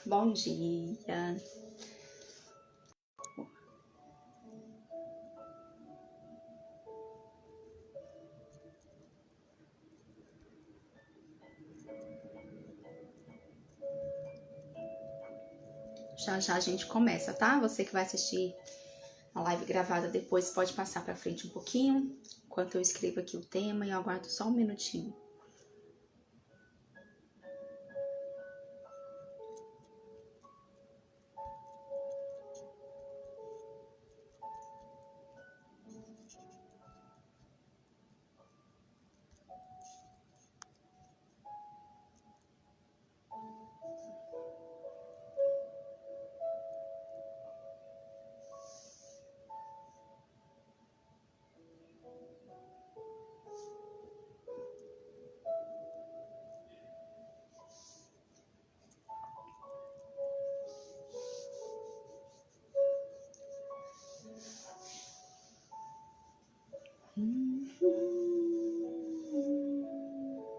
Bom dia. Já já a gente começa, tá? Você que vai assistir a live gravada depois pode passar para frente um pouquinho, enquanto eu escrevo aqui o tema e eu aguardo só um minutinho.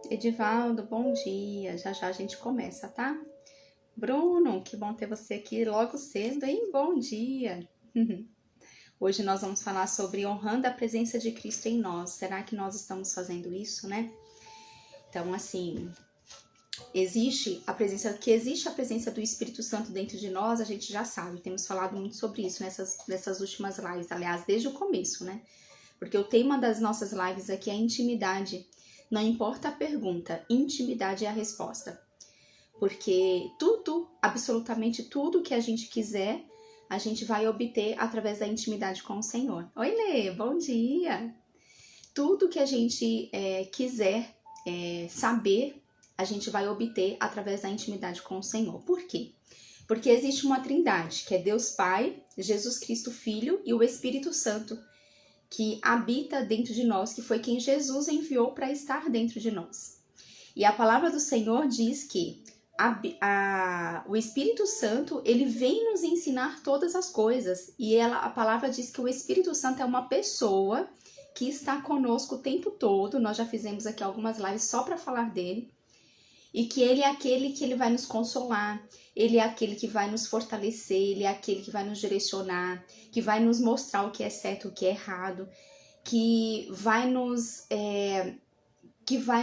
Edivaldo, bom dia. Já já a gente começa, tá? Bruno, que bom ter você aqui logo cedo, hein? Bom dia. Hoje nós vamos falar sobre honrando a presença de Cristo em nós. Será que nós estamos fazendo isso, né? Então, assim, existe a presença do Espírito Santo dentro de nós, a gente já sabe. Temos falado muito sobre isso nessas últimas lives, aliás, desde o começo, né? Porque o tema das nossas lives aqui é intimidade. Não importa a pergunta, intimidade é a resposta. Porque tudo, absolutamente tudo que a gente quiser, a gente vai obter através da intimidade com o Senhor. Oi, Lê, bom dia! Tudo que a gente quiser saber, a gente vai obter através da intimidade com o Senhor. Por quê? Porque existe uma trindade, que é Deus Pai, Jesus Cristo Filho e o Espírito Santo, que habita dentro de nós, que foi quem Jesus enviou para estar dentro de nós. E a palavra do Senhor diz que o Espírito Santo, ele vem nos ensinar todas as coisas. E a palavra diz que o Espírito Santo é uma pessoa que está conosco o tempo todo. Nós já fizemos aqui algumas lives só para falar dele. E que ele é aquele que ele vai nos consolar, ele é aquele que vai nos fortalecer, ele é aquele que vai nos direcionar, que vai nos mostrar o que é certo, o que é errado, que vai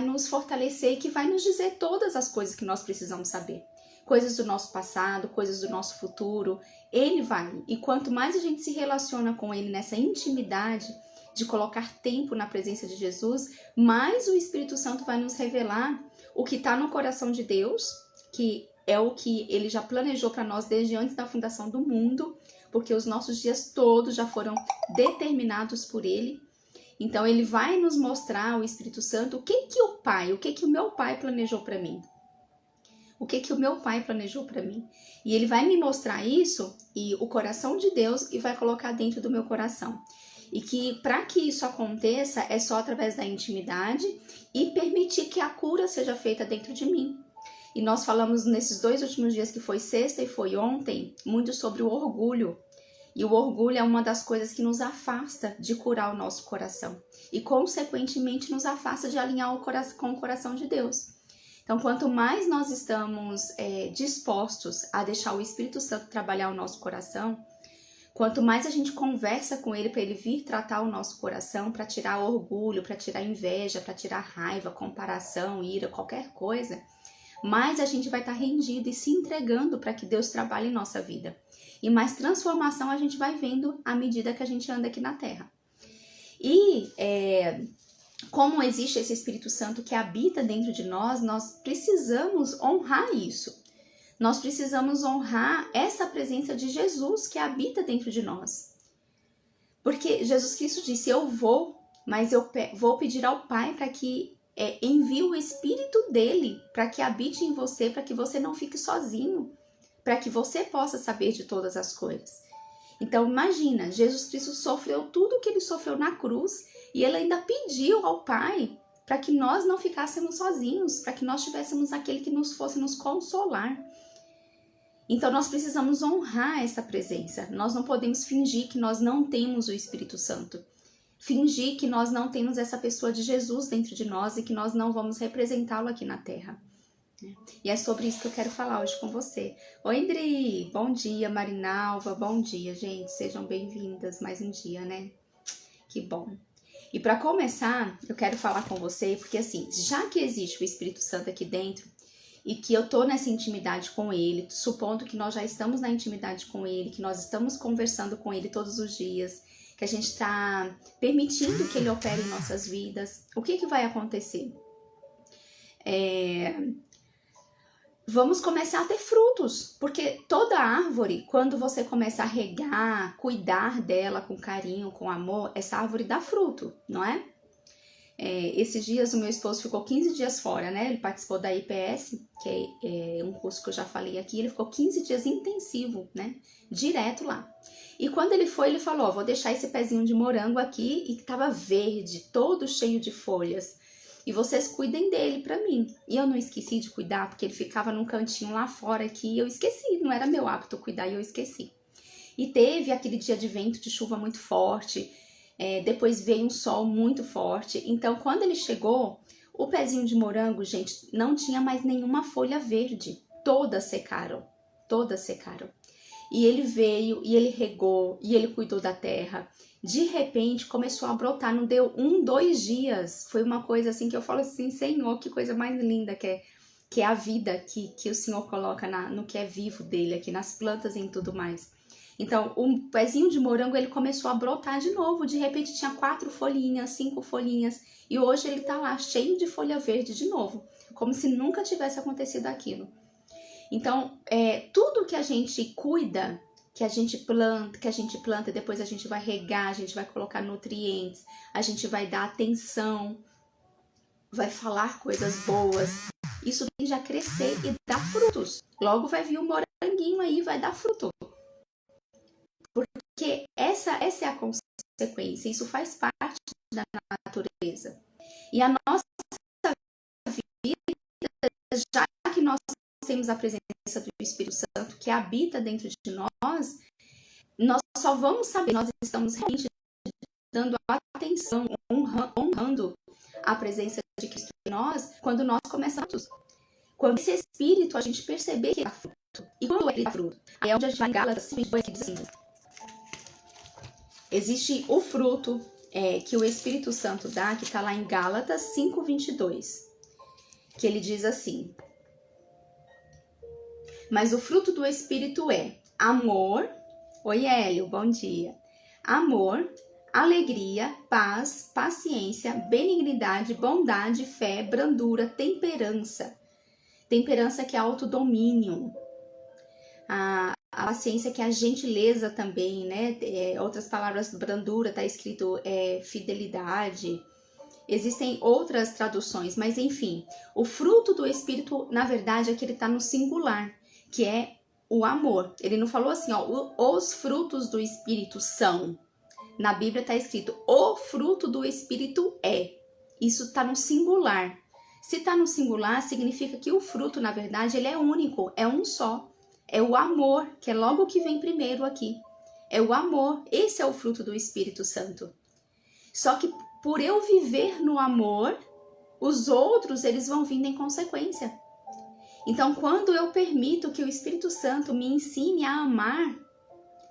nos fortalecer, que vai nos dizer todas as coisas que nós precisamos saber. Coisas do nosso passado, coisas do nosso futuro, ele vai. E quanto mais a gente se relaciona com ele nessa intimidade de colocar tempo na presença de Jesus, mais o Espírito Santo vai nos revelar o que está no coração de Deus, que é o que ele já planejou para nós desde antes da fundação do mundo, porque os nossos dias todos já foram determinados por ele. Então ele vai nos mostrar, o Espírito Santo, o que o meu pai planejou para mim. O que o meu pai planejou para mim. E ele vai me mostrar isso e o coração de Deus e vai colocar dentro do meu coração. E que para que isso aconteça é só através da intimidade e permitir que a cura seja feita dentro de mim. E nós falamos nesses 2 últimos dias, que foi sexta e foi ontem, muito sobre o orgulho. E o orgulho é uma das coisas que nos afasta de curar o nosso coração. E consequentemente nos afasta de alinhar com o coração de Deus. Então, quanto mais nós estamos dispostos a deixar o Espírito Santo trabalhar o nosso coração, quanto mais a gente conversa com ele para ele vir tratar o nosso coração, para tirar orgulho, para tirar inveja, para tirar raiva, comparação, ira, qualquer coisa, mais a gente vai estar rendido e se entregando para que Deus trabalhe em nossa vida. E mais transformação a gente vai vendo à medida que a gente anda aqui na Terra. E como existe esse Espírito Santo que habita dentro de nós, nós precisamos honrar isso. Nós precisamos honrar essa presença de Jesus que habita dentro de nós. Porque Jesus Cristo disse, eu vou, mas eu vou pedir ao Pai para que envie o Espírito dele, para que habite em você, para que você não fique sozinho, para que você possa saber de todas as coisas. Então imagina, Jesus Cristo sofreu tudo o que ele sofreu na cruz e ele ainda pediu ao Pai para que nós não ficássemos sozinhos, para que nós tivéssemos aquele que nos fosse nos consolar. Então nós precisamos honrar essa presença. Nós não podemos fingir que nós não temos o Espírito Santo. Fingir que nós não temos essa pessoa de Jesus dentro de nós e que nós não vamos representá-lo aqui na Terra. E é sobre isso que eu quero falar hoje com você. Oi, Dri! Bom dia, Marinalva. Bom dia, gente. Sejam bem-vindas mais um dia, né? Que bom. E para começar, eu quero falar com você, porque assim, já que existe o Espírito Santo aqui dentro, e que eu tô nessa intimidade com ele, supondo que nós já estamos na intimidade com ele, que nós estamos conversando com ele todos os dias, que a gente está permitindo que ele opere em nossas vidas, o que vai acontecer? Vamos começar a ter frutos, porque toda árvore, quando você começa a regar, cuidar dela com carinho, com amor, essa árvore dá fruto, não é? Esses dias o meu esposo ficou 15 dias fora, né? Ele participou da IPS, que é um curso que eu já falei aqui. Ele ficou 15 dias intensivo, né? Direto lá. E quando ele foi, ele falou, vou deixar esse pezinho de morango aqui, e que tava verde, todo cheio de folhas. E vocês cuidem dele pra mim. E eu não esqueci de cuidar, porque ele ficava num cantinho lá fora aqui, e eu esqueci, não era meu hábito cuidar, e eu esqueci. E teve aquele dia de vento, de chuva muito forte. Depois veio um sol muito forte. Então, quando ele chegou, o pezinho de morango, gente, não tinha mais nenhuma folha verde. Todas secaram. Todas secaram. E ele veio, e ele regou, e ele cuidou da terra. De repente, começou a brotar. Não deu 2 dias. Foi uma coisa assim que eu falo assim, Senhor, que coisa mais linda que é a vida que o Senhor coloca no que é vivo dele, aqui nas plantas e em tudo mais. Então, o pezinho de morango, ele começou a brotar de novo. De repente, tinha 4 folhinhas, 5 folhinhas. E hoje ele tá lá, cheio de folha verde de novo. Como se nunca tivesse acontecido aquilo. Então, tudo que a gente cuida, que a gente planta, depois a gente vai regar, a gente vai colocar nutrientes, a gente vai dar atenção, vai falar coisas boas. Isso tende a crescer e dar frutos. Logo vai vir o moranguinho aí, vai dar fruto. Porque essa é a consequência, isso faz parte da natureza. E a nossa vida, já que nós temos a presença do Espírito Santo que habita dentro de nós só vamos saber, nós estamos realmente dando atenção, honrando a presença de Cristo em nós, quando nós começamos. Quando esse Espírito, a gente perceber que ele dá fruto. E quando ele dá fruto? Aí é onde a gente vai em Gálatas 5:22, que diz assim, existe o fruto que o Espírito Santo dá, que está lá em Gálatas 5:22, que ele diz assim, mas o fruto do Espírito é amor, oi Hélio, bom dia, amor, alegria, paz, paciência, benignidade, bondade, fé, brandura, temperança que é autodomínio, a paciência que é a gentileza também, né? Outras palavras, brandura, tá escrito fidelidade. Existem outras traduções, mas enfim, o fruto do Espírito, na verdade, é que ele tá no singular, que é o amor. Ele não falou assim, ó, os frutos do Espírito são. Na Bíblia tá escrito, o fruto do Espírito é. Isso tá no singular. Se tá no singular, significa que o fruto, na verdade, ele é único, é um só. É o amor, que é logo o que vem primeiro aqui. É o amor, esse é o fruto do Espírito Santo. Só que por eu viver no amor, os outros, eles vão vindo em consequência. Então, quando eu permito que o Espírito Santo me ensine a amar,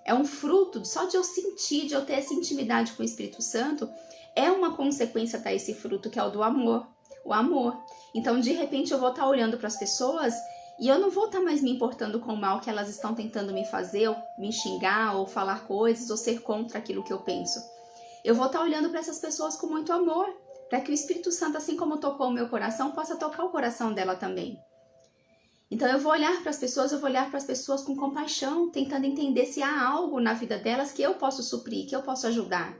é um fruto, só de eu sentir, de eu ter essa intimidade com o Espírito Santo, é uma consequência dar esse fruto, que é o do amor. O amor. Então, de repente, eu vou estar olhando para as pessoas e eu não vou estar mais me importando com o mal que elas estão tentando me fazer, ou me xingar, ou falar coisas, ou ser contra aquilo que eu penso. Eu vou estar olhando para essas pessoas com muito amor, para que o Espírito Santo, assim como tocou o meu coração, possa tocar o coração dela também. Então, eu vou olhar para as pessoas com compaixão, tentando entender se há algo na vida delas que eu posso suprir, que eu posso ajudar.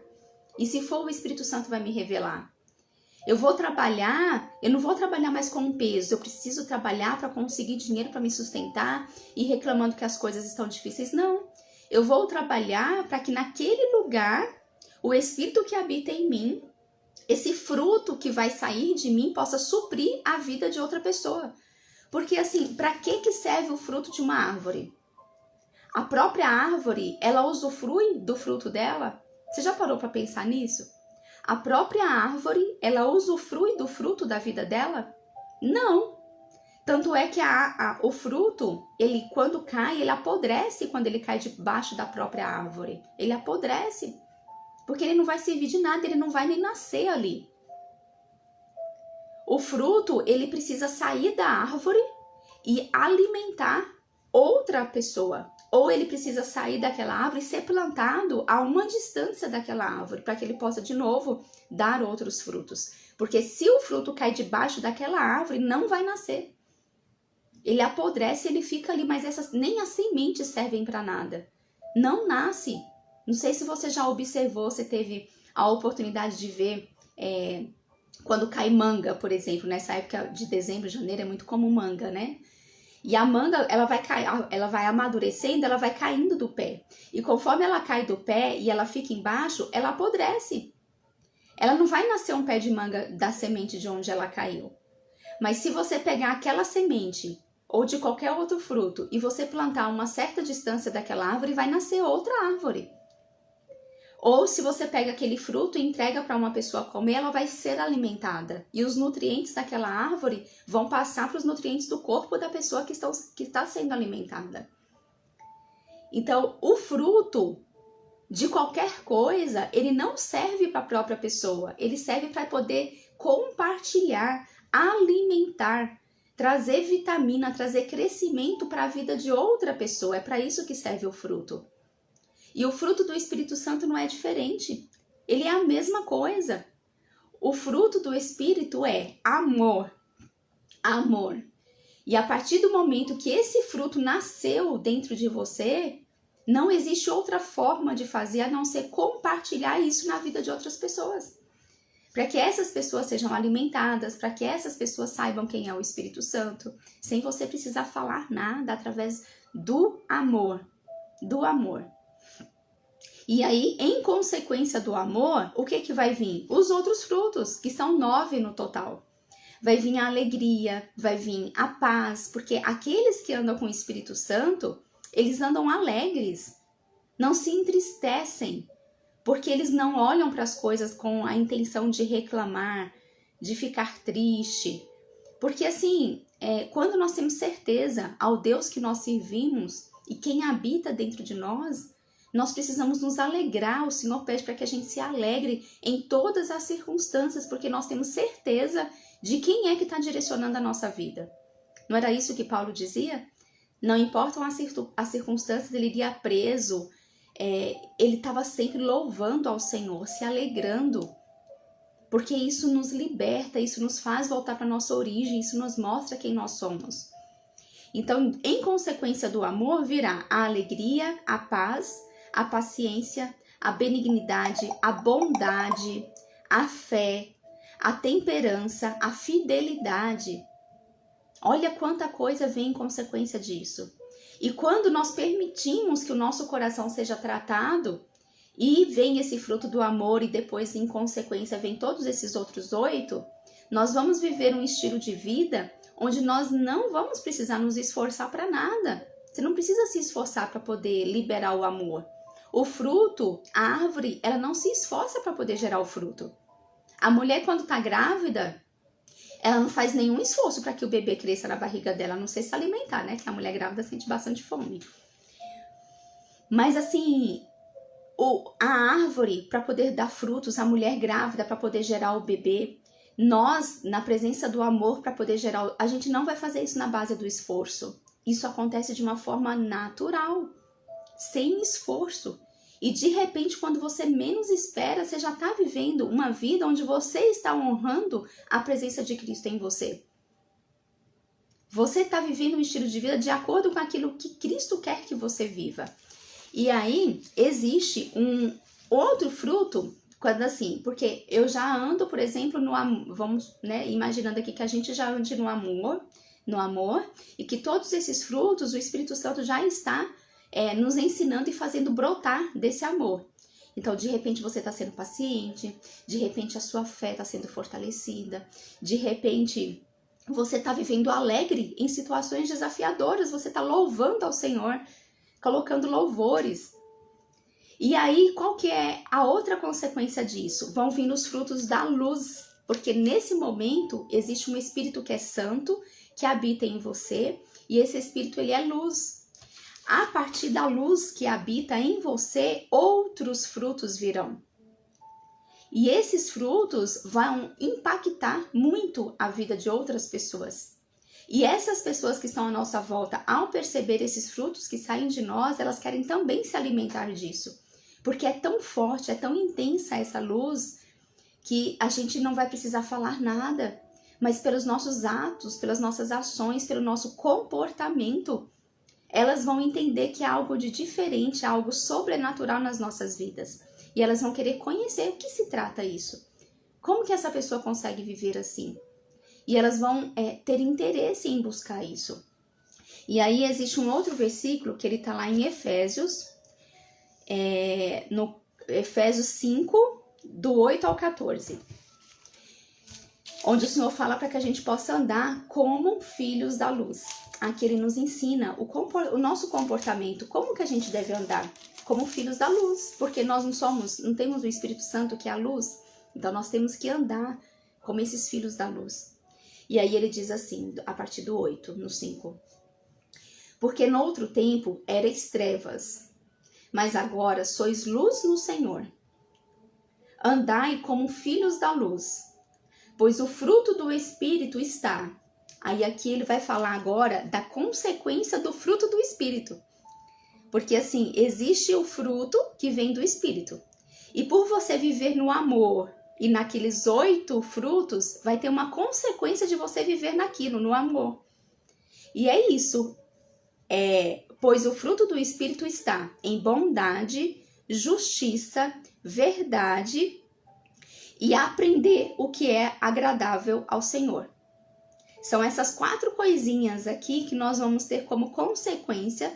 E se for, o Espírito Santo vai me revelar. Eu vou trabalhar, eu não vou trabalhar mais com um peso, eu preciso trabalhar para conseguir dinheiro para me sustentar e reclamando que as coisas estão difíceis. Não, eu vou trabalhar para que naquele lugar, o Espírito que habita em mim, esse fruto que vai sair de mim possa suprir a vida de outra pessoa. Porque assim, para que serve o fruto de uma árvore? A própria árvore, ela usufrui do fruto dela? Você já parou para pensar nisso? A própria árvore, ela usufrui do fruto da vida dela? Não. Tanto é que o fruto, ele quando cai, ele apodrece quando ele cai debaixo da própria árvore. Ele apodrece, porque ele não vai servir de nada, ele não vai nem nascer ali. O fruto, ele precisa sair da árvore e alimentar outra pessoa. Ou ele precisa sair daquela árvore e ser plantado a uma distância daquela árvore, para que ele possa de novo dar outros frutos. Porque se o fruto cai debaixo daquela árvore, não vai nascer. Ele apodrece, ele fica ali, mas nem as sementes servem para nada. Não nasce. Não sei se você já observou, você teve a oportunidade de ver quando cai manga, por exemplo. Nessa época de dezembro, janeiro, é muito comum manga, né? E a manga, ela vai amadurecendo, ela vai caindo do pé. E conforme ela cai do pé e ela fica embaixo, ela apodrece. Ela não vai nascer um pé de manga da semente de onde ela caiu. Mas se você pegar aquela semente ou de qualquer outro fruto e você plantar a uma certa distância daquela árvore, vai nascer outra árvore. Ou se você pega aquele fruto e entrega para uma pessoa comer, ela vai ser alimentada. E os nutrientes daquela árvore vão passar para os nutrientes do corpo da pessoa que está sendo alimentada. Então, o fruto de qualquer coisa, ele não serve para a própria pessoa. Ele serve para poder compartilhar, alimentar, trazer vitamina, trazer crescimento para a vida de outra pessoa. É para isso que serve o fruto. E o fruto do Espírito Santo não é diferente. Ele é a mesma coisa. O fruto do Espírito é amor. Amor. E a partir do momento que esse fruto nasceu dentro de você, não existe outra forma de fazer a não ser compartilhar isso na vida de outras pessoas. Para que essas pessoas sejam alimentadas, para que essas pessoas saibam quem é o Espírito Santo, sem você precisar falar nada, através do amor. Do amor. E aí, em consequência do amor, o que vai vir? Os outros frutos, que são 9 no total. Vai vir a alegria, vai vir a paz, porque aqueles que andam com o Espírito Santo, eles andam alegres, não se entristecem, porque eles não olham para as coisas com a intenção de reclamar, de ficar triste. Porque assim, quando nós temos certeza ao Deus que nós servimos e quem habita dentro de nós precisamos nos alegrar. O Senhor pede para que a gente se alegre em todas as circunstâncias, porque nós temos certeza de quem é que está direcionando a nossa vida. Não era isso que Paulo dizia? Não importam as circunstâncias, ele iria preso, ele estava sempre louvando ao Senhor, se alegrando, porque isso nos liberta, isso nos faz voltar para a nossa origem, isso nos mostra quem nós somos. Então, em consequência do amor, virá a alegria, a paz, a paciência, a benignidade, a bondade, a fé, a temperança, a fidelidade. Olha quanta coisa vem em consequência disso. E quando nós permitimos que o nosso coração seja tratado, e vem esse fruto do amor, e depois, em consequência, vem todos esses outros 8, nós vamos viver um estilo de vida onde nós não vamos precisar nos esforçar para nada. Você não precisa se esforçar para poder liberar o amor. O fruto, a árvore, ela não se esforça para poder gerar o fruto. A mulher, quando está grávida, ela não faz nenhum esforço para que o bebê cresça na barriga dela, a não ser se alimentar, né? Que a mulher grávida sente bastante fome. Mas assim, a árvore, para poder dar frutos, a mulher grávida, para poder gerar o bebê, nós, na presença do amor, para poder gerar, a gente não vai fazer isso na base do esforço. Isso acontece de uma forma natural, sem esforço. E de repente, quando você menos espera, você já está vivendo uma vida onde você está honrando a presença de Cristo em você. Você está vivendo um estilo de vida de acordo com aquilo que Cristo quer que você viva. E aí, existe um outro fruto, quando assim, porque eu já ando, por exemplo, no amor, vamos, né, imaginando aqui que a gente já ande no amor, e que todos esses frutos, o Espírito Santo já está nos ensinando e fazendo brotar desse amor. Então, de repente, você está sendo paciente, de repente, a sua fé está sendo fortalecida, de repente, você está vivendo alegre em situações desafiadoras, você está louvando ao Senhor, colocando louvores. E aí, qual que é a outra consequência disso? Vão vir os frutos da luz, porque nesse momento existe um Espírito que é santo, que habita em você, e esse Espírito, ele é luz. A partir da luz que habita em você, outros frutos virão. E esses frutos vão impactar muito a vida de outras pessoas. E essas pessoas que estão à nossa volta, ao perceber esses frutos que saem de nós, elas querem também se alimentar disso. Porque é tão forte, é tão intensa essa luz, que a gente não vai precisar falar nada. Mas pelos nossos atos, pelas nossas ações, pelo nosso comportamento, elas vão entender que há algo de diferente, há algo sobrenatural nas nossas vidas. E elas vão querer conhecer o que se trata isso. Como que essa pessoa consegue viver assim? E elas vão ter interesse em buscar isso. E aí existe um outro versículo que ele está lá em Efésios, no Efésios 5, do 8 ao 14. Onde o Senhor fala para que a gente possa andar como filhos da luz. Aqui ele nos ensina o nosso comportamento, como que a gente deve andar como filhos da luz, porque nós não temos o Espírito Santo que é a luz, então nós temos que andar como esses filhos da luz. E aí ele diz assim, a partir do 8, no 5. Porque no outro tempo erais trevas, mas agora sois luz no Senhor. Andai como filhos da luz, pois o fruto do Espírito está. Aí aqui ele vai falar agora da consequência do fruto do Espírito. Porque assim, existe o fruto que vem do Espírito. E por você viver no amor e naqueles 8 frutos, vai ter uma consequência de você viver naquilo, no amor. E é isso. Pois o fruto do Espírito está em bondade, justiça, verdade e aprender o que é agradável ao Senhor. São essas 4 coisinhas aqui que nós vamos ter como consequência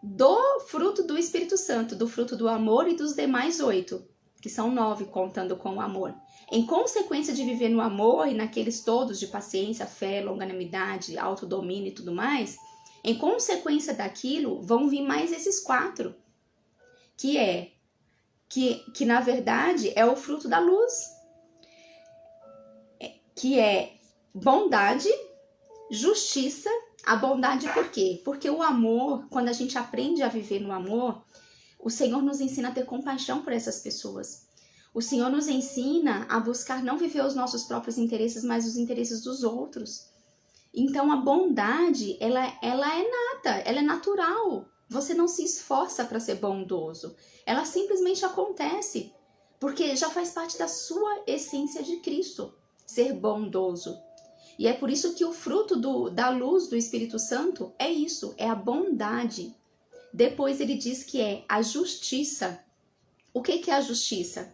do fruto do Espírito Santo, do fruto do amor e dos demais 8, que são 9 contando com o amor. Em consequência de viver no amor e naqueles todos de paciência, fé, longanimidade, autodomínio e tudo mais, em consequência daquilo vão vir mais esses 4, que na verdade é o fruto da luz, que é bondade, justiça. A bondade por quê? Porque o amor, quando a gente aprende a viver no amor, o Senhor nos ensina a ter compaixão por essas pessoas. O Senhor nos ensina a buscar não viver os nossos próprios interesses, mas os interesses dos outros. Então a bondade, ela é nata, ela é natural. Você não se esforça para ser bondoso. Ela simplesmente acontece, porque já faz parte da sua essência de Cristo, ser bondoso. E é por isso que o fruto da luz do Espírito Santo é isso, é a bondade. Depois ele diz que é a justiça. O que é a justiça?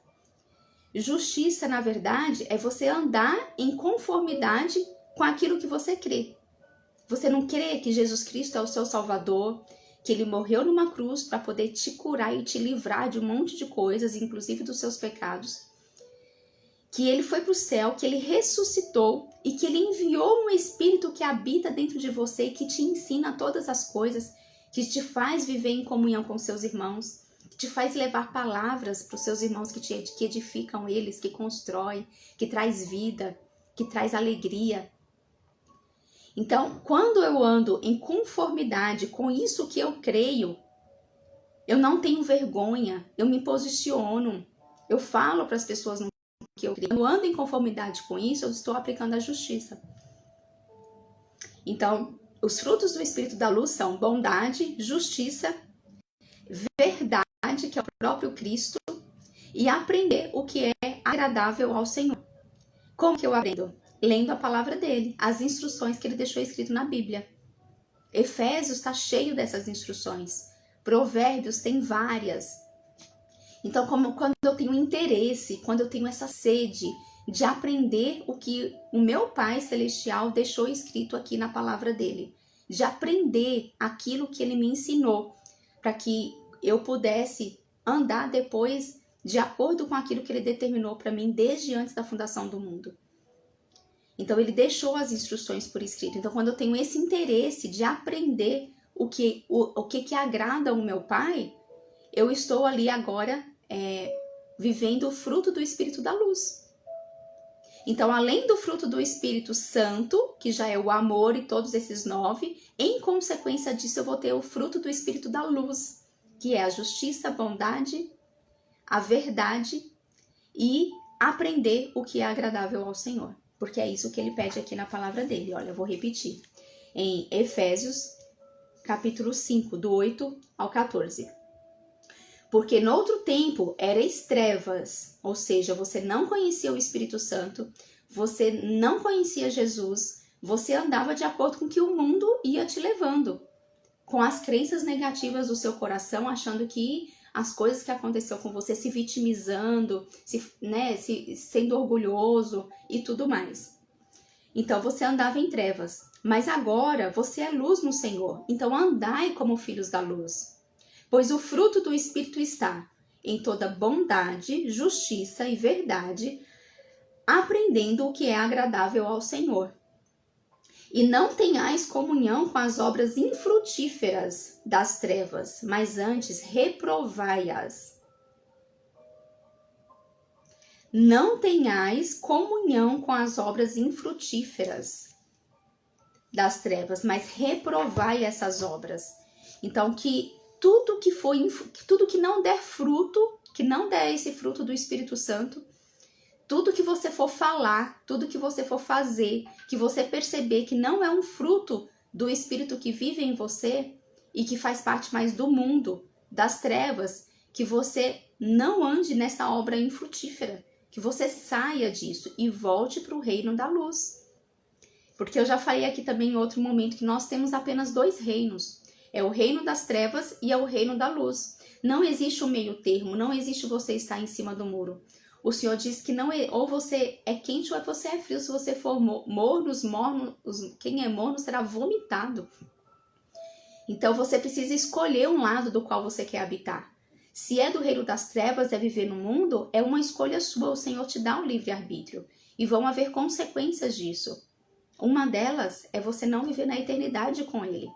Justiça, na verdade, é você andar em conformidade com aquilo que você crê. Você não crê que Jesus Cristo é o seu Salvador, que ele morreu numa cruz para poder te curar e te livrar de um monte de coisas, inclusive dos seus pecados. Que ele foi para o céu, que ele ressuscitou e que ele enviou um Espírito que habita dentro de você e que te ensina todas as coisas, que te faz viver em comunhão com seus irmãos, que te faz levar palavras para os seus irmãos que edificam eles, que constroem, que traz vida, que traz alegria. Então, quando eu ando em conformidade com isso que eu creio, eu não tenho vergonha, eu me posiciono, eu falo para as pessoas no que eu creio. Quando eu ando em conformidade com isso, eu estou aplicando a justiça. Então, os frutos do Espírito da Luz são bondade, justiça, verdade, que é o próprio Cristo, e aprender o que é agradável ao Senhor. Como que eu aprendo? Lendo a palavra dele, as instruções que ele deixou escrito na Bíblia. Efésios está cheio dessas instruções. Provérbios tem várias. Então, quando eu tenho interesse, quando eu tenho essa sede de aprender o que o meu Pai Celestial deixou escrito aqui na palavra dele, de aprender aquilo que ele me ensinou, para que eu pudesse andar depois de acordo com aquilo que ele determinou para mim desde antes da fundação do mundo. Então, ele deixou as instruções por escrito. Então, quando eu tenho esse interesse de aprender o que agrada ao meu Pai, eu estou ali agora vivendo o fruto do Espírito da Luz. Então, além do fruto do Espírito Santo, que já é o amor e todos esses 9, em consequência disso eu vou ter o fruto do Espírito da luz, que é a justiça, a bondade, a verdade e aprender o que é agradável ao Senhor. Porque é isso que ele pede aqui na palavra dele. Olha, eu vou repetir. Em Efésios, capítulo 5, do 8 ao 14. Porque noutro tempo erais trevas, ou seja, você não conhecia o Espírito Santo, você não conhecia Jesus, você andava de acordo com o que o mundo ia te levando, com as crenças negativas do seu coração, achando que as coisas que aconteceu com você, se vitimizando, sendo orgulhoso e tudo mais. Então você andava em trevas, mas agora você é luz no Senhor, então andai como filhos da luz. Pois o fruto do Espírito está em toda bondade, justiça e verdade, aprendendo o que é agradável ao Senhor. E não tenhais comunhão com as obras infrutíferas das trevas, mas antes reprovai-as. Não tenhais comunhão com as obras infrutíferas das trevas, mas reprovai essas obras. Então, que tudo que não der fruto, que não der esse fruto do Espírito Santo, tudo que você for falar, tudo que você for fazer, que você perceber que não é um fruto do Espírito que vive em você e que faz parte mais do mundo, das trevas, que você não ande nessa obra infrutífera, que você saia disso e volte para o reino da luz. Porque eu já falei aqui também em outro momento que nós temos apenas 2 reinos. É o reino das trevas e é o reino da luz. Não existe um meio termo, não existe você estar em cima do muro. O Senhor diz que não é, ou você é quente ou você é frio. Se você for morno, quem é morno será vomitado. Então você precisa escolher um lado do qual você quer habitar. Se é do reino das trevas, é viver no mundo, é uma escolha sua. O Senhor te dá um livre-arbítrio. E vão haver consequências disso. Uma delas é você não viver na eternidade com Ele.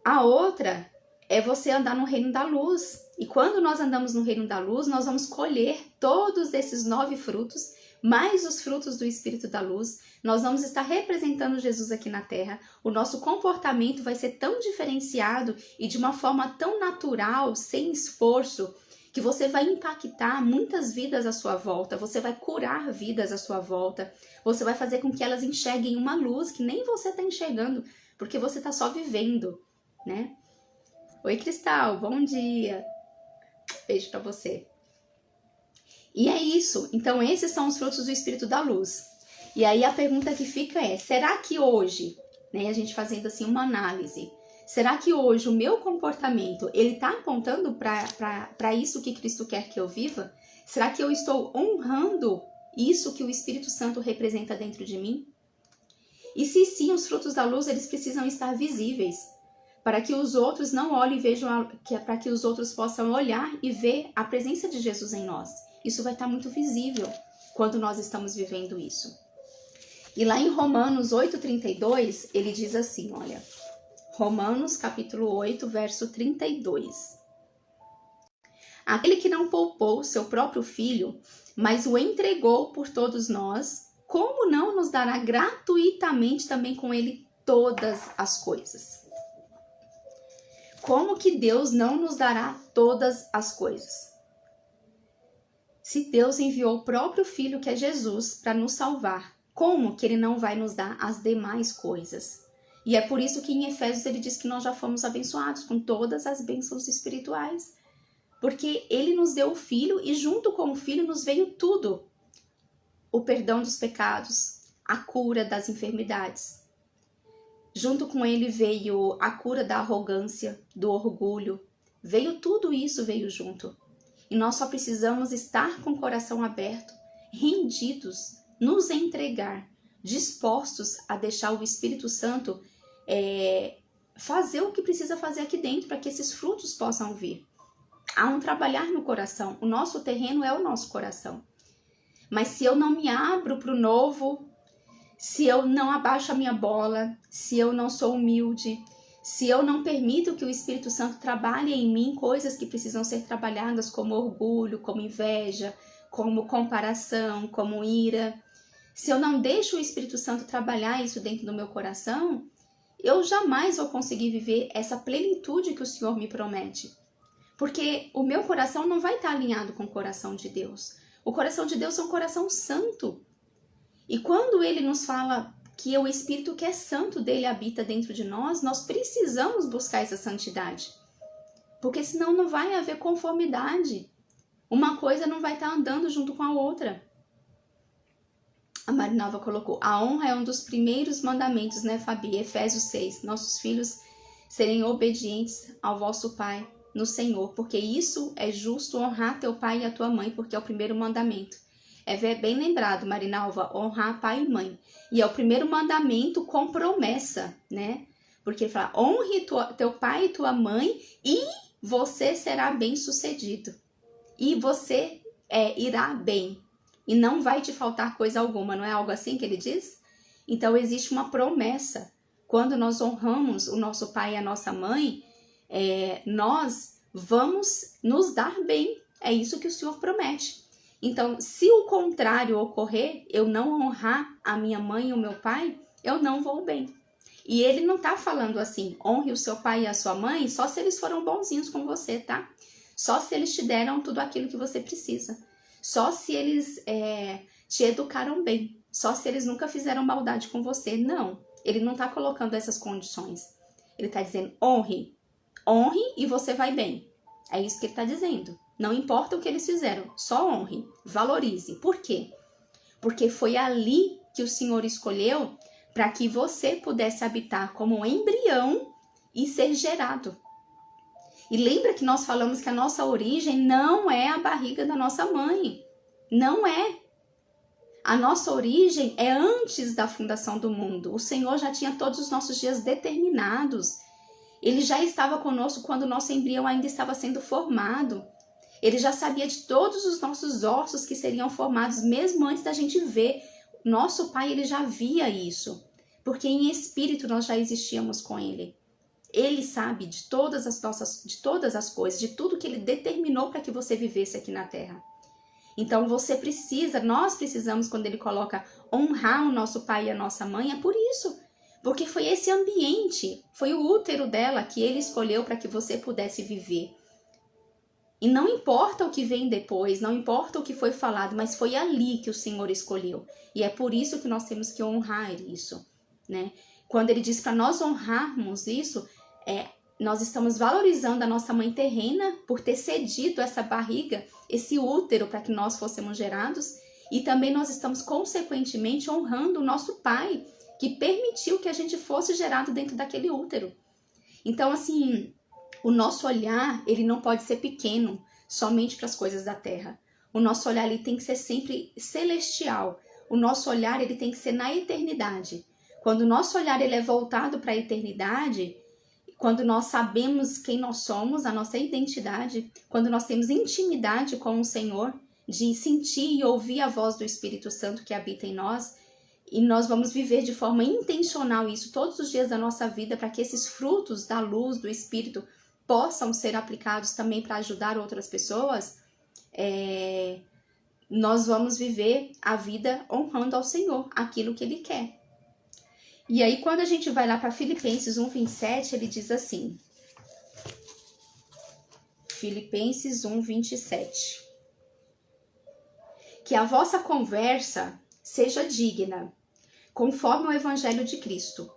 A outra é você andar no reino da luz. E quando nós andamos no reino da luz, nós vamos colher todos esses 9 frutos, mais os frutos do Espírito da luz. Nós vamos estar representando Jesus aqui na Terra. O nosso comportamento vai ser tão diferenciado e de uma forma tão natural, sem esforço, que você vai impactar muitas vidas à sua volta. Você vai curar vidas à sua volta. Você vai fazer com que elas enxerguem uma luz que nem você está enxergando, porque você está só vivendo, né? Oi, Cristal, bom dia. Beijo pra você. E é isso. Então, esses são os frutos do Espírito da luz. E aí a pergunta que fica é, será que hoje, né, a gente fazendo assim uma análise, será que hoje o meu comportamento, ele tá apontando para isso que Cristo quer que eu viva? Será que eu estou honrando isso que o Espírito Santo representa dentro de mim? E se sim, os frutos da luz, eles precisam estar visíveis, para que os outros não olhem e vejam, para que os outros possam olhar e ver a presença de Jesus em nós. Isso vai estar muito visível quando nós estamos vivendo isso. E lá em Romanos 8:32, ele diz assim, olha, Romanos capítulo 8, verso 32. Aquele que não poupou seu próprio filho, mas o entregou por todos nós, como não nos dará gratuitamente também com ele todas as coisas? Como que Deus não nos dará todas as coisas? Se Deus enviou o próprio Filho, que é Jesus, para nos salvar, como que Ele não vai nos dar as demais coisas? E é por isso que em Efésios ele diz que nós já fomos abençoados com todas as bênçãos espirituais. Porque Ele nos deu o Filho e junto com o Filho nos veio tudo. O perdão dos pecados, a cura das enfermidades. Junto com ele veio a cura da arrogância, do orgulho. Veio tudo isso, veio junto. E nós só precisamos estar com o coração aberto, rendidos, nos entregar, dispostos a deixar o Espírito Santo fazer o que precisa fazer aqui dentro para que esses frutos possam vir. Há um trabalhar no coração. O nosso terreno é o nosso coração. Mas se eu não me abro para o novo, se eu não abaixo a minha bola, se eu não sou humilde, se eu não permito que o Espírito Santo trabalhe em mim coisas que precisam ser trabalhadas, como orgulho, como inveja, como comparação, como ira, se eu não deixo o Espírito Santo trabalhar isso dentro do meu coração, eu jamais vou conseguir viver essa plenitude que o Senhor me promete. Porque o meu coração não vai estar alinhado com o coração de Deus. O coração de Deus é um coração santo. E quando ele nos fala que o Espírito que é santo dele habita dentro de nós, nós precisamos buscar essa santidade. Porque senão não vai haver conformidade. Uma coisa não vai estar andando junto com a outra. A Marinalva colocou, a honra é um dos primeiros mandamentos, né, Fabi? Efésios 6, nossos filhos serem obedientes ao vosso Pai no Senhor, porque isso é justo, honrar teu pai e a tua mãe, porque é o primeiro mandamento. É bem lembrado, Marinalva, honrar pai e mãe. E é o primeiro mandamento com promessa, né? Porque ele fala, honre teu pai e tua mãe e você será bem sucedido. E você irá bem. E não vai te faltar coisa alguma, não é algo assim que ele diz? Então existe uma promessa. Quando nós honramos o nosso pai e a nossa mãe, nós vamos nos dar bem. É isso que o Senhor promete. Então, se o contrário ocorrer, eu não honrar a minha mãe e o meu pai, eu não vou bem. E ele não tá falando assim, honre o seu pai e a sua mãe só se eles foram bonzinhos com você, tá? Só se eles te deram tudo aquilo que você precisa. Só se eles te educaram bem. Só se eles nunca fizeram maldade com você. Não, ele não tá colocando essas condições. Ele tá dizendo, honre e você vai bem. É isso que ele tá dizendo. Não importa o que eles fizeram, só honre, valorize. Por quê? Porque foi ali que o Senhor escolheu para que você pudesse habitar como um embrião e ser gerado. E lembra que nós falamos que a nossa origem não é a barriga da nossa mãe. Não é. A nossa origem é antes da fundação do mundo. O Senhor já tinha todos os nossos dias determinados. Ele já estava conosco quando o nosso embrião ainda estava sendo formado. Ele já sabia de todos os nossos ossos que seriam formados mesmo antes da gente ver. Nosso Pai, ele já via isso. Porque em espírito nós já existíamos com ele. Ele sabe de todas as coisas, de tudo que ele determinou para que você vivesse aqui na Terra. Então nós precisamos, quando ele coloca honrar o nosso pai e a nossa mãe, é por isso. Porque foi esse ambiente, foi o útero dela que ele escolheu para que você pudesse viver. E não importa o que vem depois, não importa o que foi falado, mas foi ali que o Senhor escolheu. E é por isso que nós temos que honrar isso, né? Quando ele diz para nós honrarmos isso, nós estamos valorizando a nossa mãe terrena por ter cedido essa barriga, esse útero para que nós fôssemos gerados. E também nós estamos consequentemente honrando o nosso pai, que permitiu que a gente fosse gerado dentro daquele útero. Então, assim, o nosso olhar, ele não pode ser pequeno somente para as coisas da terra. O nosso olhar, ele tem que ser sempre celestial. O nosso olhar, ele tem que ser na eternidade. Quando o nosso olhar ele é voltado para a eternidade, quando nós sabemos quem nós somos, a nossa identidade, quando nós temos intimidade com o Senhor, de sentir e ouvir a voz do Espírito Santo que habita em nós, e nós vamos viver de forma intencional isso todos os dias da nossa vida, para que esses frutos da luz, do Espírito, possam ser aplicados também para ajudar outras pessoas, nós vamos viver a vida honrando ao Senhor, aquilo que Ele quer. E aí, quando a gente vai lá para Filipenses 1:27, ele diz assim, Filipenses 1:27, que a vossa conversa seja digna, conforme o Evangelho de Cristo,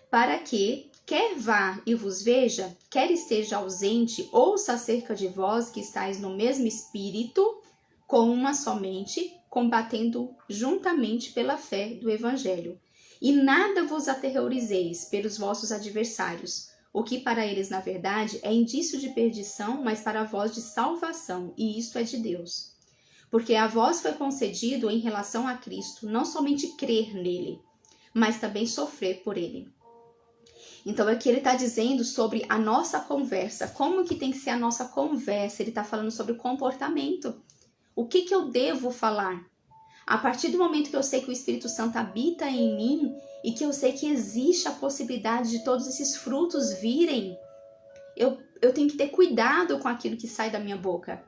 para que, quer vá e vos veja, quer esteja ausente, ouça acerca de vós que estáis no mesmo espírito, com uma só mente, combatendo juntamente pela fé do Evangelho. E nada vos aterrorizeis pelos vossos adversários, o que para eles, na verdade, é indício de perdição, mas para vós de salvação, e isto é de Deus. Porque a vós foi concedido, em relação a Cristo, não somente crer nele, mas também sofrer por ele. Então aqui ele está dizendo sobre a nossa conversa, como que tem que ser a nossa conversa, ele está falando sobre o comportamento. O que eu devo falar? A partir do momento que eu sei que o Espírito Santo habita em mim e que eu sei que existe a possibilidade de todos esses frutos virem, eu tenho que ter cuidado com aquilo que sai da minha boca.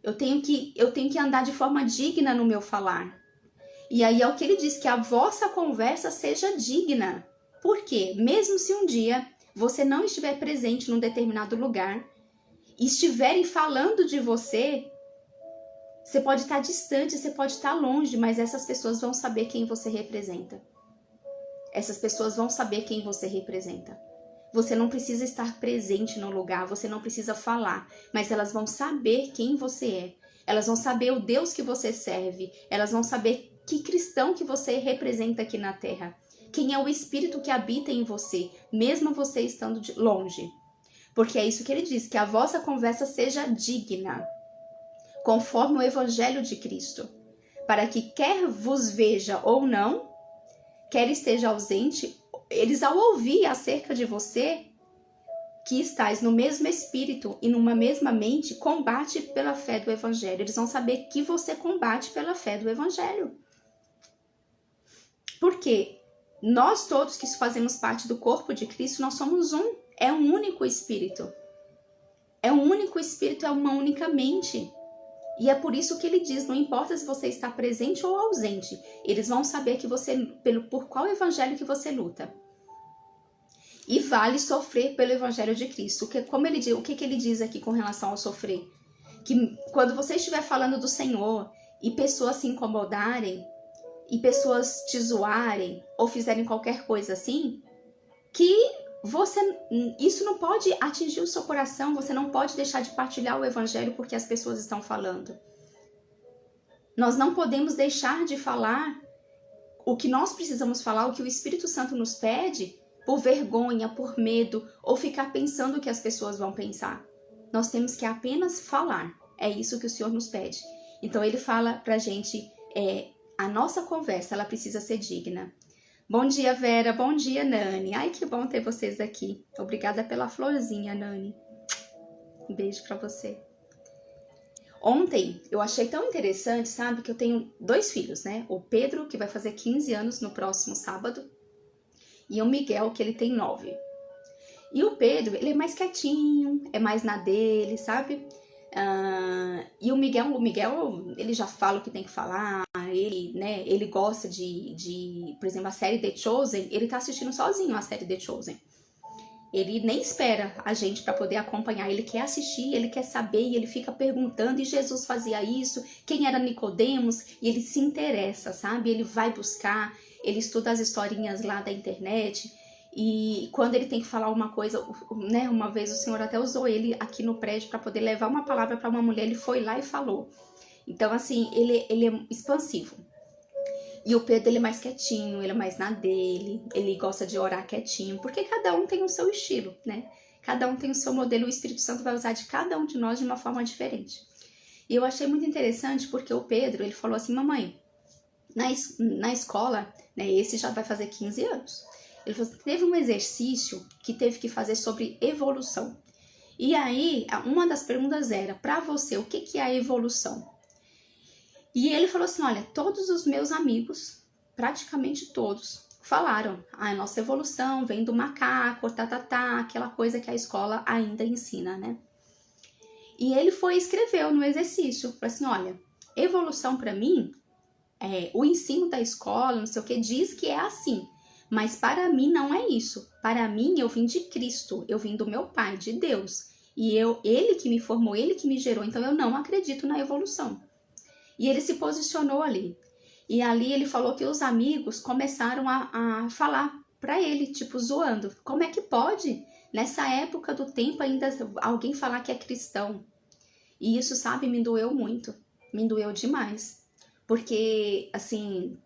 Eu tenho que andar de forma digna no meu falar. E aí é o que ele diz, que a vossa conversa seja digna. Por quê? Mesmo se um dia você não estiver presente num determinado lugar e estiverem falando de você, você pode estar distante, você pode estar longe, mas essas pessoas vão saber quem você representa. Essas pessoas vão saber quem você representa. Você não precisa estar presente no lugar, você não precisa falar, mas elas vão saber quem você é. Elas vão saber o Deus que você serve, elas vão saber que cristão que você representa aqui na Terra. Quem é o Espírito que habita em você, mesmo você estando longe. Porque é isso que ele diz, que a vossa conversa seja digna, conforme o Evangelho de Cristo, para que quer vos veja ou não, quer esteja ausente, eles ao ouvir acerca de você, que estais no mesmo espírito e numa mesma mente, combate pela fé do Evangelho. Eles vão saber que você combate pela fé do Evangelho. Porque nós todos que fazemos parte do corpo de Cristo, nós somos um. É um único espírito. É um único espírito, é uma única mente. E é por isso que ele diz, não importa se você está presente ou ausente, eles vão saber que você, por qual evangelho que você luta. E vale sofrer pelo evangelho de Cristo. Como ele diz, o que ele diz aqui com relação ao sofrer? Que quando você estiver falando do Senhor e pessoas se incomodarem, e pessoas te zoarem, ou fizerem qualquer coisa assim, que isso não pode atingir o seu coração, você não pode deixar de partilhar o evangelho porque as pessoas estão falando. Nós não podemos deixar de falar o que nós precisamos falar, o que o Espírito Santo nos pede, por vergonha, por medo, ou ficar pensando o que as pessoas vão pensar. Nós temos que apenas falar. É isso que o Senhor nos pede. Então ele fala pra gente, a nossa conversa, ela precisa ser digna. Bom dia, Vera. Bom dia, Nani. Ai, que bom ter vocês aqui. Obrigada pela florzinha, Nani. Um beijo pra você. Ontem, eu achei tão interessante, sabe, que eu tenho 2 filhos, né? O Pedro, que vai fazer 15 anos no próximo sábado, e o Miguel, que ele tem 9. E o Pedro, ele é mais quietinho, é mais na dele, sabe? E o Miguel, ele já fala o que tem que falar, ele gosta de, por exemplo, a série The Chosen, ele tá assistindo sozinho a série The Chosen. Ele nem espera a gente para poder acompanhar, ele quer assistir, ele quer saber, e ele fica perguntando, e Jesus fazia isso, quem era Nicodemos, e ele se interessa, sabe? Ele vai buscar, ele estuda as historinhas lá da internet, e quando ele tem que falar uma coisa, né, uma vez o Senhor até usou ele aqui no prédio para poder levar uma palavra para uma mulher, ele foi lá e falou. Então, assim, ele é expansivo. E o Pedro, ele é mais quietinho, ele é mais na dele, ele gosta de orar quietinho, porque cada um tem o seu estilo, né? Cada um tem o seu modelo, o Espírito Santo vai usar de cada um de nós de uma forma diferente. E eu achei muito interessante porque o Pedro, ele falou assim, mamãe, na escola, né, esse já vai fazer 15 anos, ele falou assim, teve um exercício que teve que fazer sobre evolução. E aí, uma das perguntas era, para você, o que é a evolução? E ele falou assim, olha, todos os meus amigos, praticamente todos, falaram, a nossa evolução vem do macaco, aquela coisa que a escola ainda ensina, né? E ele escreveu no exercício, falou assim, olha, evolução para mim, o ensino da escola, não sei o que, diz que é assim, mas para mim não é isso. Para mim, eu vim de Cristo, eu vim do meu Pai, de Deus, e ele que me formou, ele que me gerou, então eu não acredito na evolução. E ele se posicionou ali. E ali ele falou que os amigos começaram a falar para ele, tipo, zoando. Como é que pode, nessa época do tempo, ainda alguém falar que é cristão? E isso, sabe, me doeu muito. Me doeu demais. Porque, assim,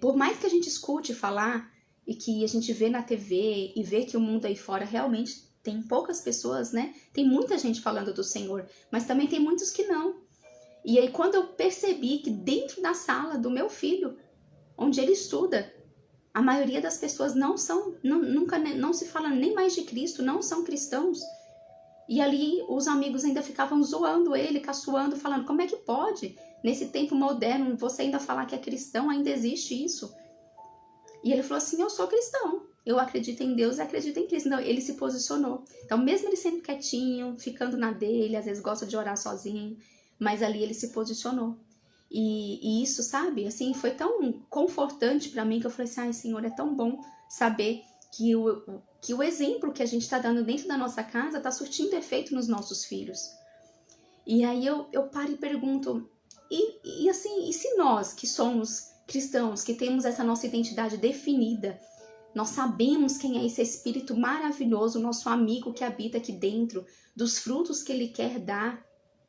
por mais que a gente escute falar e que a gente vê na TV e vê que o mundo aí fora realmente tem poucas pessoas, né? Tem muita gente falando do Senhor, mas também tem muitos que não. E aí, quando eu percebi que dentro da sala do meu filho, onde ele estuda, a maioria das pessoas não se fala nem mais de Cristo, não são cristãos. E ali os amigos ainda ficavam zoando ele, caçoando, falando, como é que pode? Nesse tempo moderno, você ainda falar que é cristão, ainda existe isso. E ele falou assim, eu sou cristão. eu acredito em Deus e acredito em Cristo. Então, ele se posicionou. Então, mesmo ele sendo quietinho, ficando na dele, às vezes gosta de orar sozinho, mas ali ele se posicionou. E isso, sabe, assim, foi tão confortante para mim que eu falei assim, ai, Senhor, é tão bom saber que o exemplo que a gente está dando dentro da nossa casa está surtindo efeito nos nossos filhos. E aí eu paro e pergunto, e assim, e se nós que somos cristãos, que temos essa nossa identidade definida, nós sabemos quem é esse Espírito maravilhoso, nosso amigo que habita aqui dentro, dos frutos que ele quer dar,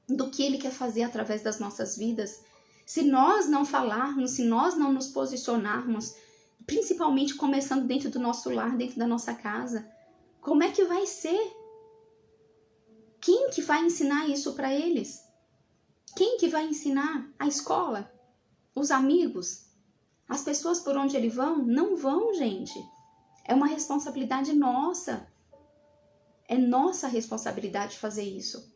do que ele quer fazer através das nossas vidas. Se nós não falarmos, se nós não nos posicionarmos, principalmente começando dentro do nosso lar, dentro da nossa casa, como é que vai ser? Quem que vai ensinar isso para eles? Quem que vai ensinar? A escola? Os amigos? As pessoas por onde eles vão? Não vão, gente. É uma responsabilidade nossa. É nossa responsabilidade fazer isso.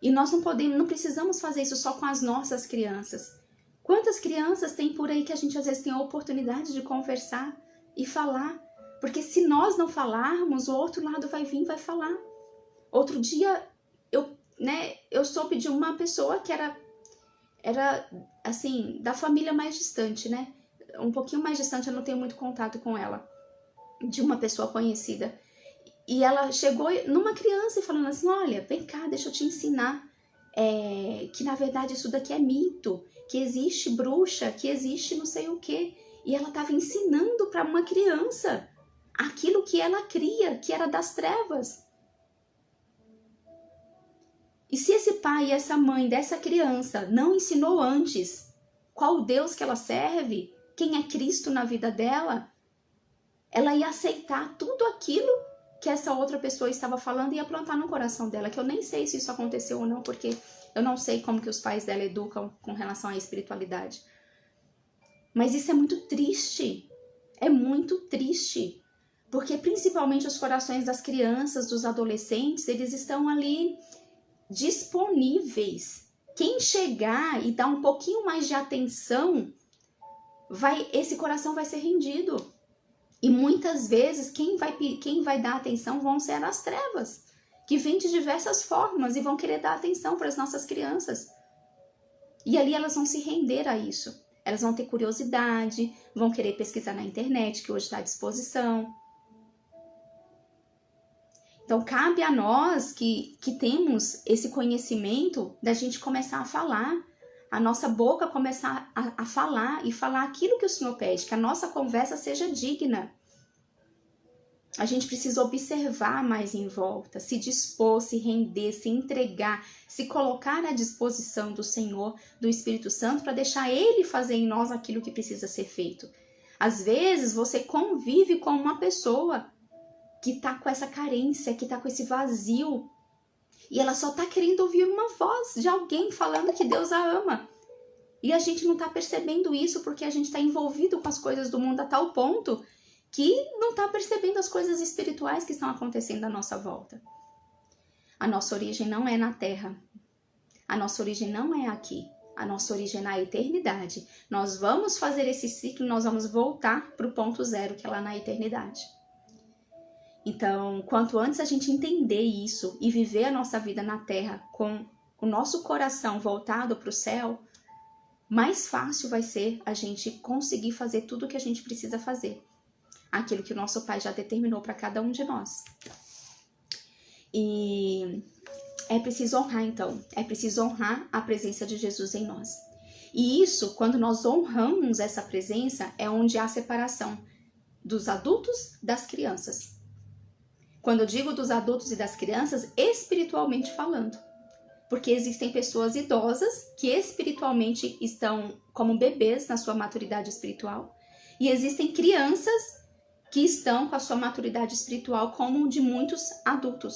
E nós não precisamos fazer isso só com as nossas crianças. Quantas crianças tem por aí que a gente às vezes tem a oportunidade de conversar e falar? Porque se nós não falarmos, o outro lado vai vir e vai falar. Outro dia, eu soube de uma pessoa que era assim, da família mais distante, né? Um pouquinho mais distante, eu não tenho muito contato com ela. De uma pessoa conhecida. E ela chegou numa criança e falando assim, olha, vem cá, deixa eu te ensinar que na verdade isso daqui é mito, que existe bruxa, que existe não sei o quê. E ela estava ensinando para uma criança aquilo que ela cria, que era das trevas. E se esse pai e essa mãe dessa criança não ensinou antes qual Deus que ela serve, quem é Cristo na vida dela, ela ia aceitar tudo aquilo que essa outra pessoa estava falando e ia plantar no coração dela, que eu nem sei se isso aconteceu ou não, porque eu não sei como que os pais dela educam com relação à espiritualidade. Mas isso é muito triste, porque principalmente os corações das crianças, dos adolescentes, eles estão ali disponíveis. Quem chegar e dar um pouquinho mais de atenção, esse coração vai ser rendido. E muitas vezes quem vai dar atenção vão ser as trevas, que vêm de diversas formas e vão querer dar atenção para as nossas crianças. E ali elas vão se render a isso. Elas vão ter curiosidade, vão querer pesquisar na internet, que hoje está à disposição. Então, cabe a nós que temos esse conhecimento da gente começar a falar, a nossa boca começar a falar e falar aquilo que o Senhor pede, que a nossa conversa seja digna. A gente precisa observar mais em volta, se dispor, se render, se entregar, se colocar à disposição do Senhor, do Espírito Santo, para deixar Ele fazer em nós aquilo que precisa ser feito. Às vezes, você convive com uma pessoa que está com essa carência, que está com esse vazio, e ela só está querendo ouvir uma voz de alguém falando que Deus a ama. E a gente não está percebendo isso porque a gente está envolvido com as coisas do mundo a tal ponto que não está percebendo as coisas espirituais que estão acontecendo à nossa volta. A nossa origem não é na Terra. A nossa origem não é aqui. A nossa origem é na eternidade. Nós vamos fazer esse ciclo, nós vamos voltar para o ponto zero, que é lá na eternidade. Então, quanto antes a gente entender isso e viver a nossa vida na Terra com o nosso coração voltado para o céu, mais fácil vai ser a gente conseguir fazer tudo o que a gente precisa fazer. Aquilo que o nosso Pai já determinou para cada um de nós. E é preciso honrar, então. É preciso honrar a presença de Jesus em nós. E isso, quando nós honramos essa presença, é onde há separação dos adultos das crianças. Quando eu digo dos adultos e das crianças, espiritualmente falando. Porque existem pessoas idosas que espiritualmente estão como bebês na sua maturidade espiritual. E existem crianças que estão com a sua maturidade espiritual como de muitos adultos.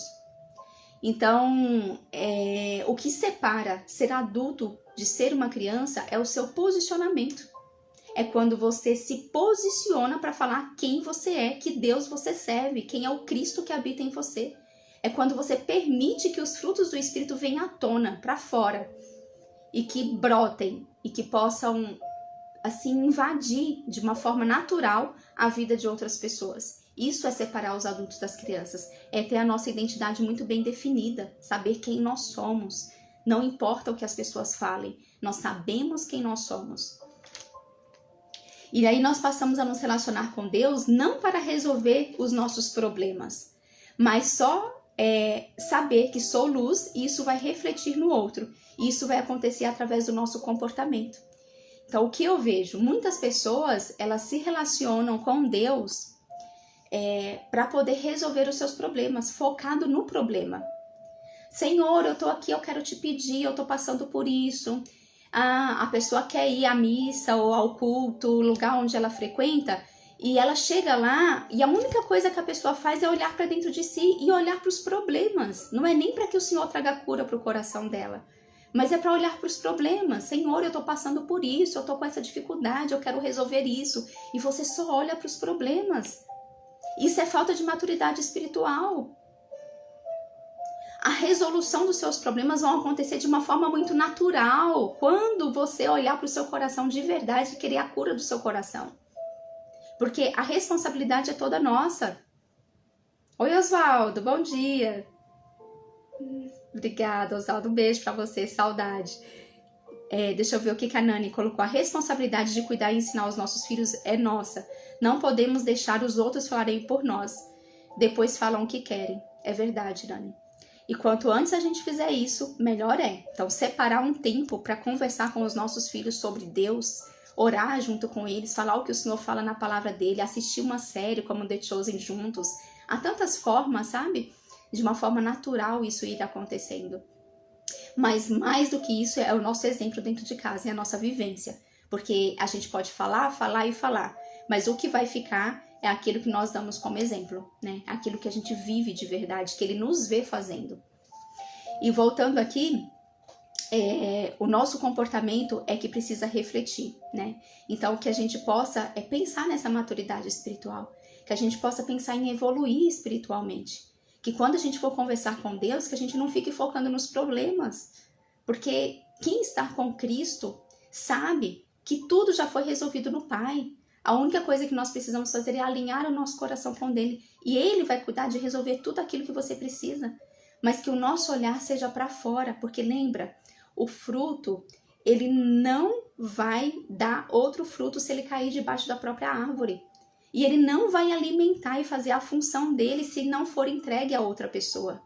Então, o que separa ser adulto de ser uma criança é o seu posicionamento. É quando você se posiciona para falar quem você é, que Deus você serve, quem é o Cristo que habita em você. É quando você permite que os frutos do Espírito venham à tona, para fora, e que brotem, e que possam assim, invadir de uma forma natural a vida de outras pessoas. Isso é separar os adultos das crianças, é ter a nossa identidade muito bem definida, saber quem nós somos. Não importa o que as pessoas falem, nós sabemos quem nós somos. E aí nós passamos a nos relacionar com Deus não para resolver os nossos problemas, mas só saber que sou luz e isso vai refletir no outro. E isso vai acontecer através do nosso comportamento. Então, o que eu vejo? Muitas pessoas, elas se relacionam com Deus para poder resolver os seus problemas, focado no problema. Senhor, eu tô aqui, eu quero te pedir, eu tô passando por isso. A pessoa quer ir à missa ou ao culto, o lugar onde ela frequenta, e ela chega lá e a única coisa que a pessoa faz é olhar para dentro de si e olhar para os problemas. Não é nem para que o Senhor traga cura para o coração dela, mas é para olhar para os problemas. Senhor, eu tô passando por isso, eu tô com essa dificuldade, eu quero resolver isso. E você só olha para os problemas. Isso é falta de maturidade espiritual. A resolução dos seus problemas vão acontecer de uma forma muito natural, quando você olhar para o seu coração de verdade e querer a cura do seu coração. Porque a responsabilidade é toda nossa. Oi, Oswaldo, bom dia. Obrigada, Oswaldo, um beijo para você, saudade. Deixa eu ver o que a Nani colocou. A responsabilidade de cuidar e ensinar os nossos filhos é nossa. Não podemos deixar os outros falarem por nós. Depois falam o que querem. É verdade, Nani. E quanto antes a gente fizer isso, melhor é. Então, separar um tempo para conversar com os nossos filhos sobre Deus, orar junto com eles, falar o que o Senhor fala na palavra dele, assistir uma série como The Chosen juntos. Há tantas formas, sabe? De uma forma natural isso ir acontecendo. Mas mais do que isso é o nosso exemplo dentro de casa, é a nossa vivência. Porque a gente pode falar, falar e falar, mas o que vai ficar é aquilo que nós damos como exemplo, né? Aquilo que a gente vive de verdade, que ele nos vê fazendo. E voltando aqui, o nosso comportamento é que precisa refletir, né? Então, que a gente possa pensar nessa maturidade espiritual, que a gente possa pensar em evoluir espiritualmente. Que quando a gente for conversar com Deus, que a gente não fique focando nos problemas. Porque quem está com Cristo sabe que tudo já foi resolvido no Pai. A única coisa que nós precisamos fazer é alinhar o nosso coração com Ele. E Ele vai cuidar de resolver tudo aquilo que você precisa. Mas que o nosso olhar seja para fora. Porque lembra, o fruto, ele não vai dar outro fruto se ele cair debaixo da própria árvore. E ele não vai alimentar e fazer a função dele se não for entregue a outra pessoa.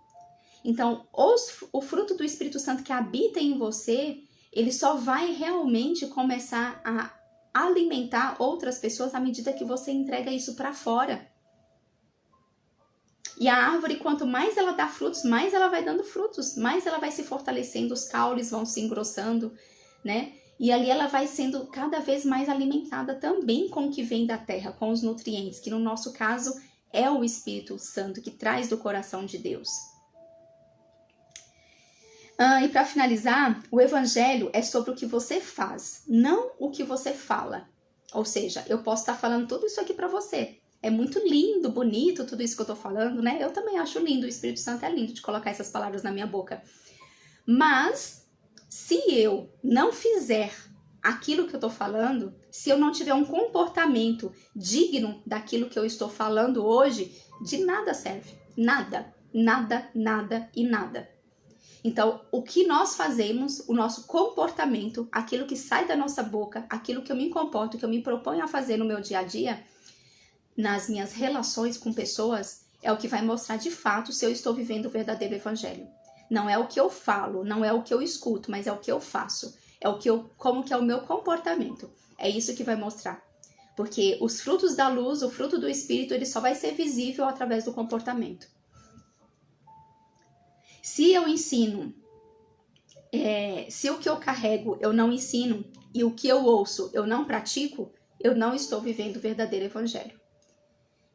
Então, o fruto do Espírito Santo que habita em você, ele só vai realmente começar a alimentar outras pessoas à medida que você entrega isso para fora. E a árvore, quanto mais ela dá frutos, mais ela vai dando frutos, mais ela vai se fortalecendo, os caules vão se engrossando, né? E ali ela vai sendo cada vez mais alimentada também com o que vem da terra, com os nutrientes, que no nosso caso é o Espírito Santo que traz do coração de Deus. E para finalizar, o Evangelho é sobre o que você faz, não o que você fala. Ou seja, eu posso estar falando tudo isso aqui para você. É muito lindo, bonito tudo isso que eu estou falando, né? Eu também acho lindo, o Espírito Santo é lindo de colocar essas palavras na minha boca. Mas se eu não fizer aquilo que eu estou falando, se eu não tiver um comportamento digno daquilo que eu estou falando hoje, de nada serve. Nada, nada, nada e nada. Então, o que nós fazemos, o nosso comportamento, aquilo que sai da nossa boca, aquilo que eu me comporto, que eu me proponho a fazer no meu dia a dia, nas minhas relações com pessoas, é o que vai mostrar de fato se eu estou vivendo o verdadeiro evangelho. Não é o que eu falo, não é o que eu escuto, mas é o que eu faço. É o que como que é o meu comportamento. É isso que vai mostrar. Porque os frutos da luz, o fruto do Espírito, ele só vai ser visível através do comportamento. Se eu ensino, se o que eu carrego eu não ensino e o que eu ouço eu não pratico, eu não estou vivendo o verdadeiro evangelho.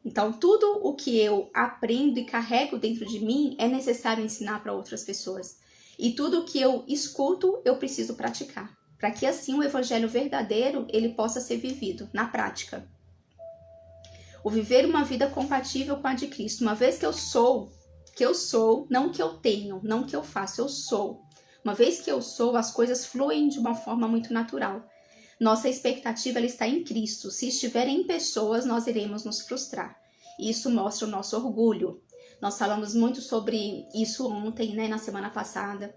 Então, tudo o que eu aprendo e carrego dentro de mim é necessário ensinar para outras pessoas. E tudo o que eu escuto, eu preciso praticar. Para que assim o evangelho verdadeiro, ele possa ser vivido na prática. O viver uma vida compatível com a de Cristo. Uma vez que eu sou, não que eu tenho, não que eu faço, eu sou. Uma vez que eu sou, as coisas fluem de uma forma muito natural. Nossa expectativa ela está em Cristo. Se estiver em pessoas, nós iremos nos frustrar. E isso mostra o nosso orgulho. Nós falamos muito sobre isso ontem, né, na semana passada,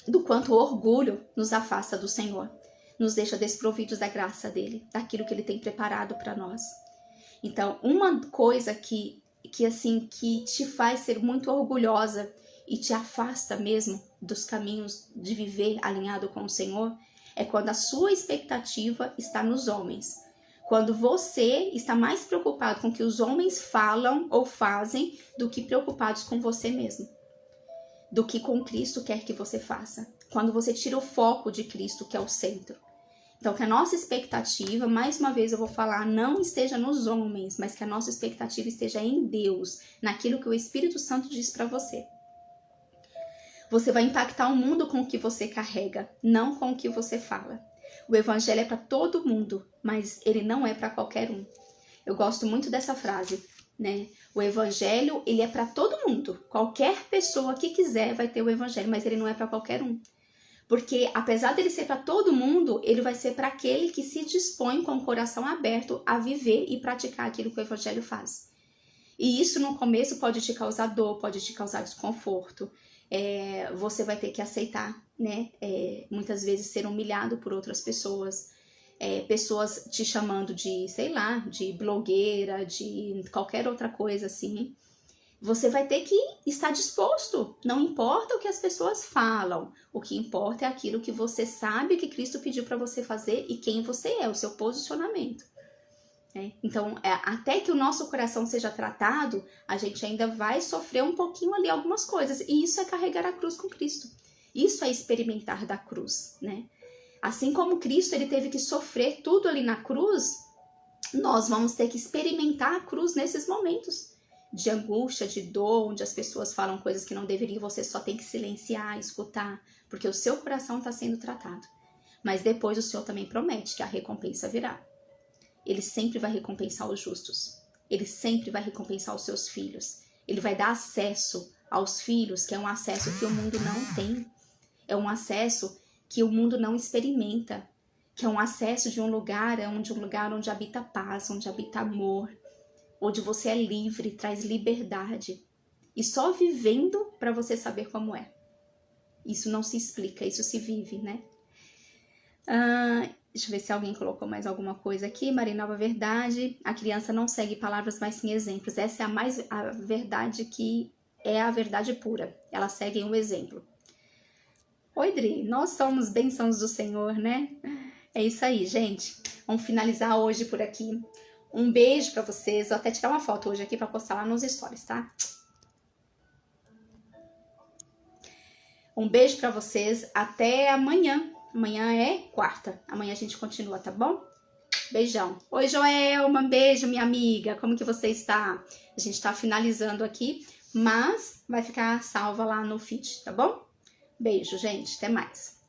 do quanto o orgulho nos afasta do Senhor, nos deixa desprovidos da graça dele, daquilo que ele tem preparado para nós. Então, uma coisa que te faz ser muito orgulhosa e te afasta mesmo dos caminhos de viver alinhado com o Senhor, é quando a sua expectativa está nos homens. Quando você está mais preocupado com o que os homens falam ou fazem do que preocupados com você mesmo, do que com Cristo quer que você faça. Quando você tira o foco de Cristo, que é o centro. Então, que a nossa expectativa, mais uma vez eu vou falar, não esteja nos homens, mas que a nossa expectativa esteja em Deus, naquilo que o Espírito Santo diz para você. Você vai impactar o mundo com o que você carrega, não com o que você fala. O evangelho é para todo mundo, mas ele não é para qualquer um. Eu gosto muito dessa frase, né? O evangelho, ele é para todo mundo. Qualquer pessoa que quiser vai ter o evangelho, mas ele não é para qualquer um. Porque apesar dele ser para todo mundo, ele vai ser para aquele que se dispõe com o coração aberto a viver e praticar aquilo que o evangelho faz. E isso no começo pode te causar dor, pode te causar desconforto. Você vai ter que aceitar, né? Muitas vezes ser humilhado por outras pessoas. Pessoas te chamando de, sei lá, de blogueira, de qualquer outra coisa assim. Você vai ter que estar disposto. Não importa o que as pessoas falam. O que importa é aquilo que você sabe que Cristo pediu para você fazer e quem você é, o seu posicionamento. Então, até que o nosso coração seja tratado, a gente ainda vai sofrer um pouquinho ali algumas coisas. E isso é carregar a cruz com Cristo. Isso é experimentar da cruz, né? Assim como Cristo ele teve que sofrer tudo ali na cruz, nós vamos ter que experimentar a cruz nesses momentos de angústia, de dor, onde as pessoas falam coisas que não deveriam, você só tem que silenciar, escutar, porque o seu coração está sendo tratado. Mas depois o Senhor também promete que a recompensa virá. Ele sempre vai recompensar os justos. Ele sempre vai recompensar os seus filhos. Ele vai dar acesso aos filhos, que é um acesso que o mundo não tem. É um acesso que o mundo não experimenta. Que é um acesso de um lugar onde habita paz, onde habita amor. Onde você é livre, traz liberdade. E só vivendo para você saber como é. Isso não se explica, isso se vive, né? Deixa eu ver se alguém colocou mais alguma coisa aqui. Maria Nova Verdade. A criança não segue palavras, mas sim exemplos. Essa é a verdade que é a verdade pura. Ela segue um exemplo. Oi, Dri. Nós somos bênçãos do Senhor, né? É isso aí, gente. Vamos finalizar hoje por aqui. Um beijo pra vocês. Vou até tirar uma foto hoje aqui pra postar lá nos stories, tá? Um beijo pra vocês. Até amanhã. Amanhã é quarta. Amanhã a gente continua, tá bom? Beijão. Oi, Joelma. Beijo, minha amiga. Como que você está? A gente tá finalizando aqui, mas vai ficar salva lá no feed, tá bom? Beijo, gente. Até mais.